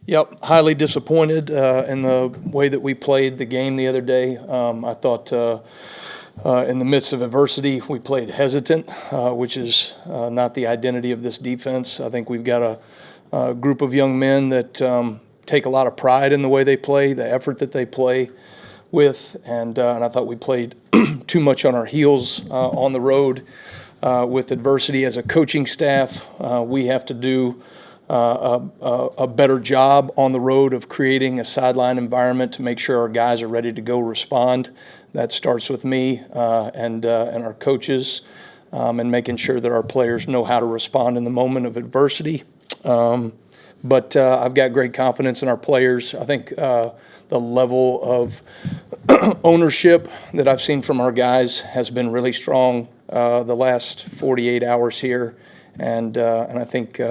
Yep, highly disappointed in the way that we played the game the other day. I thought in the midst of adversity, we played hesitant, which is not the identity of this defense. I think we've got a group of young men that take a lot of pride in the way they play, the effort that they play with, and I thought we played too much on our heels on the road with adversity. As a coaching staff, we have to do a better job on the road of creating a sideline environment to make sure our guys are ready to go respond. That starts with me and our coaches, and making sure that our players know how to respond in the moment of adversity. But I've got great confidence in our players. I think the level of ownership that I've seen from our guys has been really strong the last 48 hours here, and I think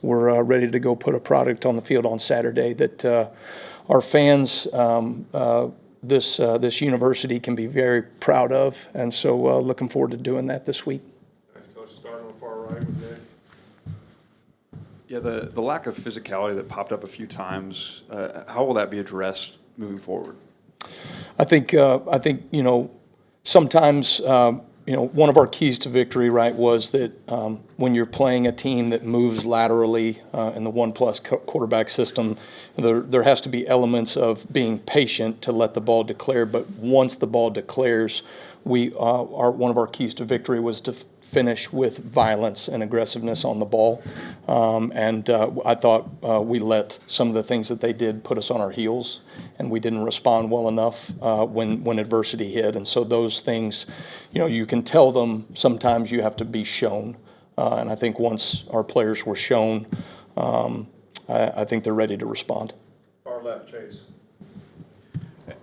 we're ready to go put a product on the field on Saturday that our fans, this university can be very proud of, and so looking forward to doing that this week. Thanks, Coach. Starting on the far right with Nick. Yeah, the lack of physicality that popped up a few times, how will that be addressed moving forward? I think sometimes one of our keys to victory, right, was that when you're playing a team that moves laterally in the one-plus quarterback system, there has to be elements of being patient to let the ball declare. But once the ball declares, one of our keys to victory was to finish with violence and aggressiveness on the ball. I thought we let some of the things that they did put us on our heels, and we didn't respond well enough when adversity hit. And so those things, you can tell them, sometimes you have to be shown. And I think once our players were shown, I think they're ready to respond. Far left, Chase.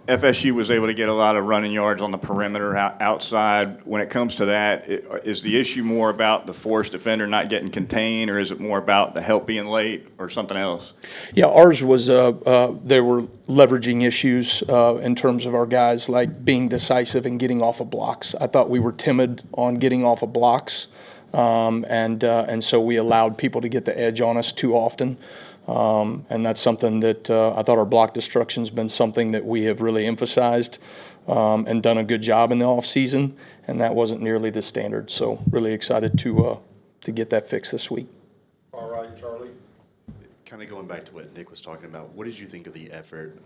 FSU was able to get a lot of running yards on the perimeter outside. When it comes to that, is the issue more about the force defender not getting contained, or is it more about the help being late or something else? Yeah, ours was they were leveraging issues in terms of our guys like being decisive and getting off of blocks. I thought we were timid on getting off of blocks, and so we allowed people to get the edge on us too often. And that's something that I thought our block destruction's been something that we have really emphasized and done a good job in the offseason, and that wasn't nearly the standard. So really excited to get that fixed this week. Far right, Charlie. Kind of going back to what Nick was talking about, what did you think of the effort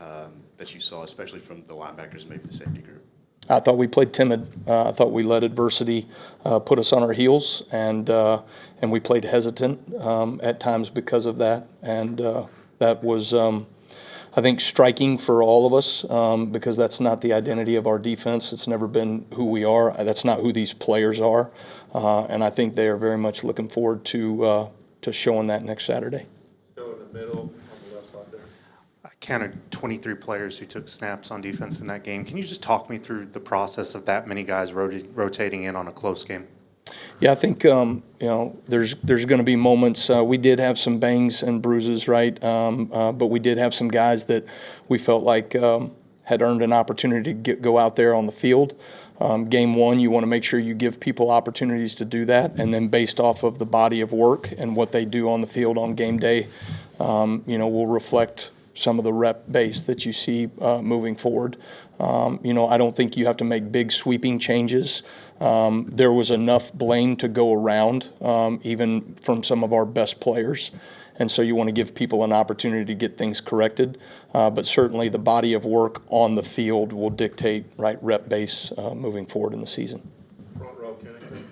that you saw, especially from the linebackers, maybe the safety group? I thought we played timid. I thought we let adversity put us on our heels, and we played hesitant at times because of that. And that was, I think, striking for all of us because that's not the identity of our defense. It's never been who we are. That's not who these players are. And I think they are very much looking forward to showing that next Saturday. Still in the middle, on the left side there. I counted 23 players who took snaps on defense in that game. Can you just talk me through the process of that many guys rotating in on a close game? Yeah, I think there's going to be moments. We did have some bangs and bruises, right? But we did have some guys that we felt like had earned an opportunity to go out there on the field. Game one, you want to make sure you give people opportunities to do that, and then based off of the body of work and what they do on the field on game day, we'll reflect some of the rep base that you see moving forward. I don't think you have to make big sweeping changes. There was enough blame to go around, even from some of our best players. And so you want to give people an opportunity to get things corrected. But certainly the body of work on the field will dictate rep base moving forward in the season. Front row, Kenny.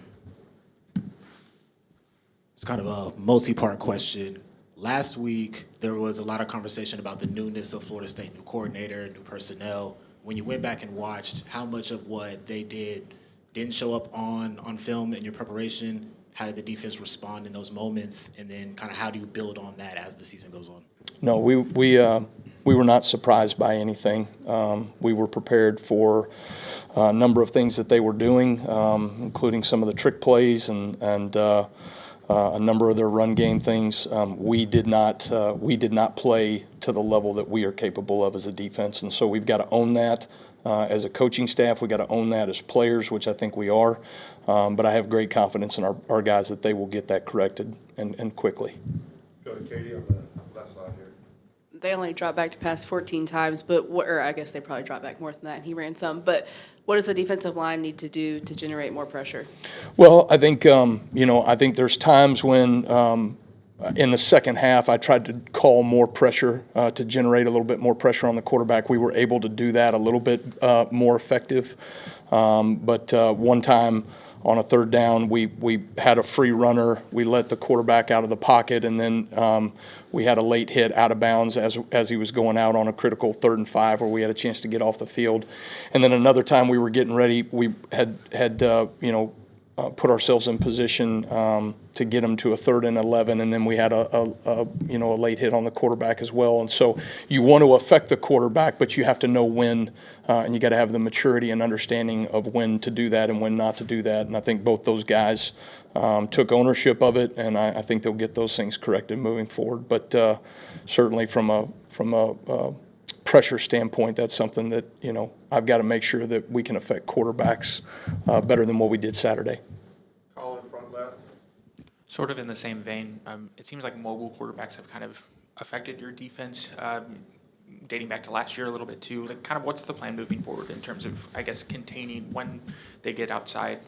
It's kind of a multi-part question. Last week, there was a lot of conversation about the newness of Florida State, new coordinator, new personnel. When you went back and watched how much of what they didn't show up on film in your preparation, how did the defense respond in those moments, and then kind of how do you build on that as the season goes on? No, we were not surprised by anything. We were prepared for a number of things that they were doing, including some of the trick plays and a number of their run game things. We did not play to the level that we are capable of as a defense, and so we've got to own that. As a coaching staff, we got to own that as players, which I think we are. But I have great confidence in our guys that they will get that corrected and quickly. Go to Katie on the left side here. they only dropped back to pass 14 times, but or I guess they probably dropped back more than that, and he ran some. But what does the defensive line need to do to generate more pressure? Well, I think, I think there's times when in the second half I tried to call more pressure to generate a little bit more pressure on the quarterback. We were able to do that a little bit more effective. But one time on a third down, we had a free runner. We let the quarterback out of the pocket, and then we had a late hit out of bounds as he was going out on a critical 3rd and 5 where we had a chance to get off the field. And then another time we were getting ready, we had put ourselves in position to get them to a 3rd and 11, and then we had a late hit on the quarterback as well. And so you want to affect the quarterback, but you have to know when, and you got to have the maturity and understanding of when to do that and when not to do that. And I think both those guys took ownership of it, and I think they'll get those things corrected moving forward. But certainly from a pressure standpoint, that's something that, I've got to make sure that we can affect quarterbacks better than what we did Saturday. Colin, front left. Sort of in the same vein, it seems like mobile quarterbacks have kind of affected your defense, dating back to last year a little bit too. Like, kind of what's the plan moving forward in terms of, I guess, containing when they get outside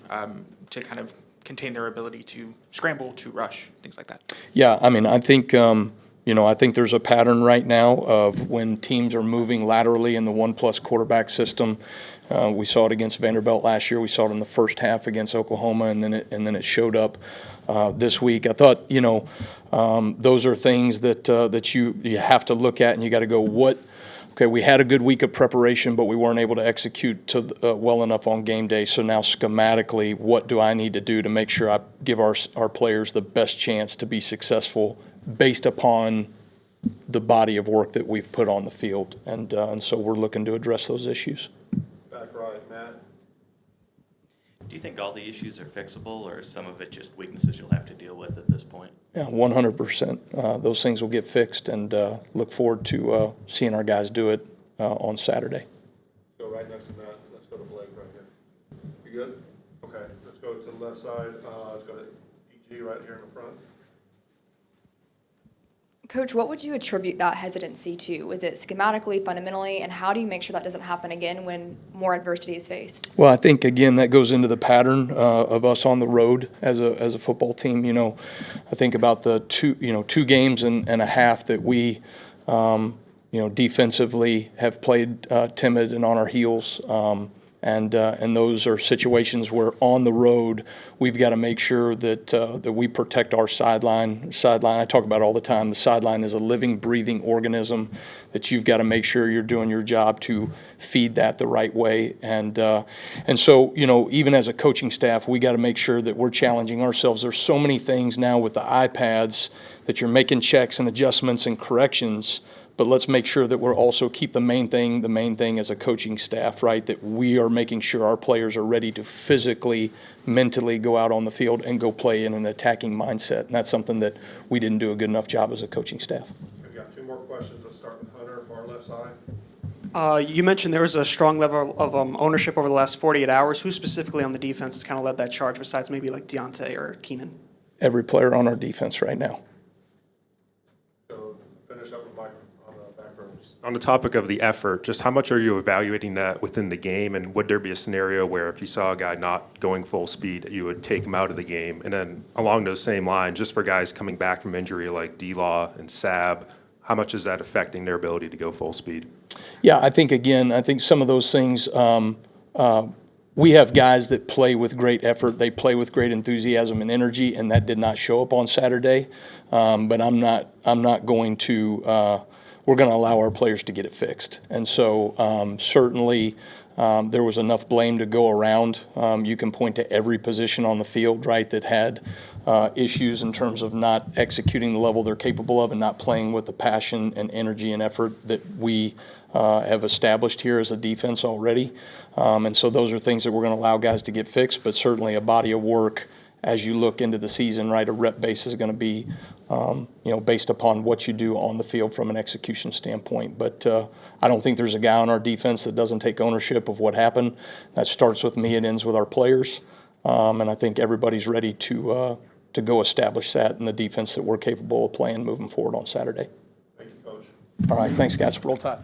to kind of contain their ability to scramble, to rush, things like that? Yeah, I mean, I think I think there's a pattern right now of when teams are moving laterally in the 1+ quarterback system. We saw it against Vanderbilt last year. We saw it in the first half against Oklahoma, and then it showed up this week. I thought, those are things that you have to look at, and you got to go, okay, we had a good week of preparation, but we weren't able to execute well enough on game day. So now schematically, what do I need to do to make sure I give our players the best chance to be successful based upon the body of work that we've put on the field? And so we're looking to address those issues. Back right, Matt. Do you think all the issues are fixable, or is some of it just weaknesses you'll have to deal with at this point? Yeah, 100%. Those things will get fixed, and look forward to seeing our guys do it on Saturday. Go right next to Matt. Let's go to Blake right here. You good? Okay, let's go to the left side. Let's go to EG right here in the front. Coach, what would you attribute that hesitancy to? Is it schematically, fundamentally, and how do you make sure that doesn't happen again when more adversity is faced? Well, I think, again, that goes into the pattern of us on the road as a football team. I think about the two games and a half that we, defensively have played timid and on our heels. And those are situations where on the road we've got to make sure that we protect our sideline. I talk about it all the time. The sideline is a living, breathing organism that you've got to make sure you're doing your job to feed that the right way. And so even as a coaching staff, we got to make sure that we're challenging ourselves. There's so many things now with the iPads that you're making checks and adjustments and corrections. But let's make sure that we're also keep the main thing as a coaching staff, right? That we are making sure our players are ready to physically, mentally go out on the field and go play in an attacking mindset. And that's something that we didn't do a good enough job as a coaching staff. We've got 2 more questions. Let's start with Hunter, far left side. You mentioned there was a strong level of ownership over the last 48 hours. Who specifically on the defense has kind of led that charge besides maybe like Deontay or Keenan? Every player on our defense right now. So finish up with Mike on the back row. On the topic of the effort, just how much are you evaluating that within the game, and would there be a scenario where if you saw a guy not going full speed, you would take him out of the game? And then along those same lines, just for guys coming back from injury like D-Law and Sab, how much is that affecting their ability to go full speed? Yeah, I think some of those things, we have guys that play with great effort. They play with great enthusiasm and energy, and that did not show up on Saturday. But I'm not going to. We're going to allow our players to get it fixed. And so certainly there was enough blame to go around. You can point to every position on the field, right, that had issues in terms of not executing the level they're capable of and not playing with the passion and energy and effort that we have established here as a defense already. And so those are things that we're going to allow guys to get fixed, but certainly a body of work as you look into the season, right, a rep base is going to be, based upon what you do on the field from an execution standpoint. But I don't think there's a guy on our defense that doesn't take ownership of what happened. That starts with me, it ends with our players. And I think everybody's ready to go establish that in the defense that we're capable of playing moving forward on Saturday. Thank you, Coach. All right, thanks, guys. Roll Tide.